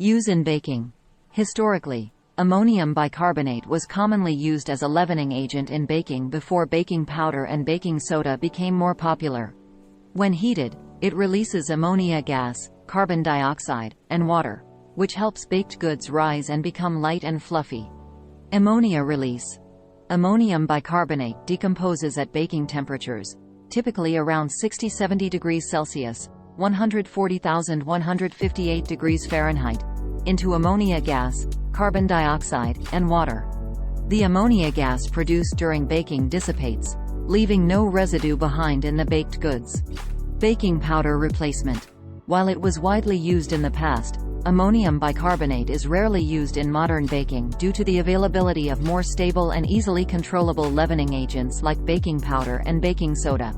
Use in baking. Historically, ammonium bicarbonate was commonly used as a leavening agent in baking before baking powder and baking soda became more popular. When heated, it releases ammonia gas, carbon dioxide, and water, which helps baked goods rise and become light and fluffy. Ammonia release. Ammonium bicarbonate decomposes at baking temperatures, typically around 60–70 degrees Celsius, 140,158 degrees Fahrenheit, into ammonia gas, carbon dioxide, and water. The ammonia gas produced during baking dissipates, leaving no residue behind in the baked goods. Baking powder replacement. While it was widely used in the past, ammonium bicarbonate is rarely used in modern baking due to the availability of more stable and easily controllable leavening agents like baking powder and baking soda.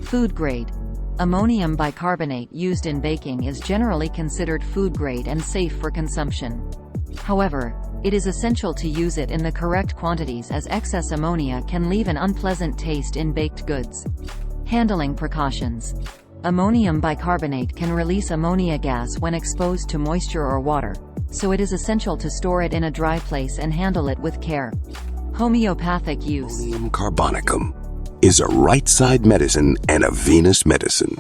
Food grade. Ammonium bicarbonate used in baking is generally considered food grade and safe for consumption. However, it is essential to use it in the correct quantities as excess ammonia can leave an unpleasant taste in baked goods. Handling precautions. Ammonium bicarbonate can release ammonia gas when exposed to moisture or water, so it is essential to store it in a dry place and handle it with care. Homeopathic use. Ammonium Carbonicum is a right-side medicine and a venous medicine.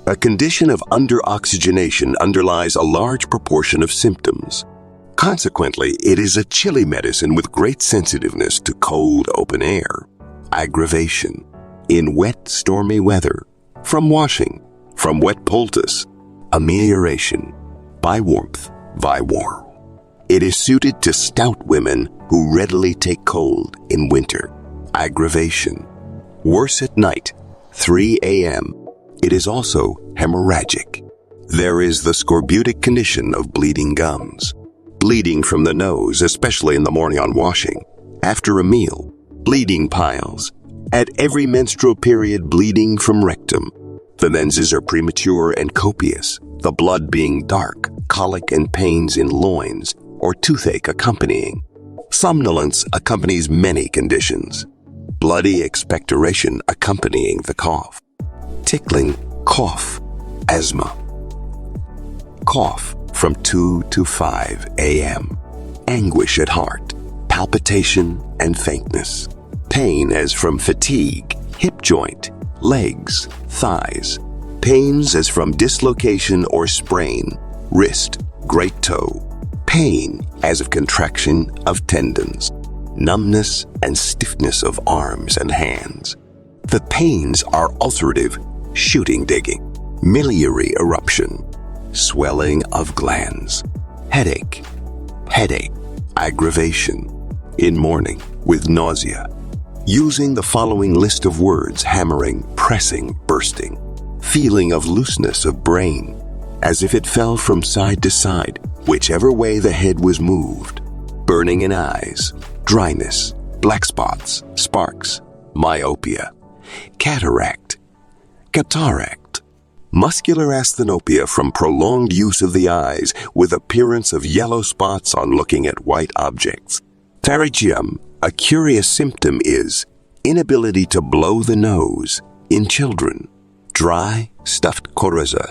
A condition of underoxygenation underlies a large proportion of symptoms. Consequently, it is a chilly medicine with great sensitiveness to cold open air. Aggravation. In wet, stormy weather. From washing. From wet poultice. Amelioration. By warmth. By warm. It is suited to stout women who readily take cold in winter. Aggravation. Worse at night. 3 a.m. It is also hemorrhagic. There is the scorbutic condition of bleeding gums. Bleeding from the nose, especially in the morning on washing. After a meal. Bleeding piles. At every menstrual period, bleeding from rectum. The menses are premature and copious, the blood being dark, colic and pains in loins, or toothache accompanying. Somnolence accompanies many conditions. Bloody expectoration accompanying the cough. Tickling, cough, asthma. Cough from 2 to 5 a.m. Anguish at heart, palpitation and faintness. Pain as from fatigue, hip joint, legs, thighs. Pains as from dislocation or sprain, wrist, great toe. Pain as of contraction of tendons. Numbness and stiffness of arms and hands. The pains are ulcerative, shooting digging. Miliary eruption. Swelling of glands. Headache. Aggravation. In morning with nausea. Using the following list of words: hammering, pressing, bursting. Feeling of looseness of brain, as if it fell from side to side, whichever way the head was moved. Burning in eyes, dryness, black spots, sparks, myopia. Cataract. Muscular asthenopia from prolonged use of the eyes with appearance of yellow spots on looking at white objects. Pharyngium. A curious symptom is inability to blow the nose in children. Dry, stuffed coryza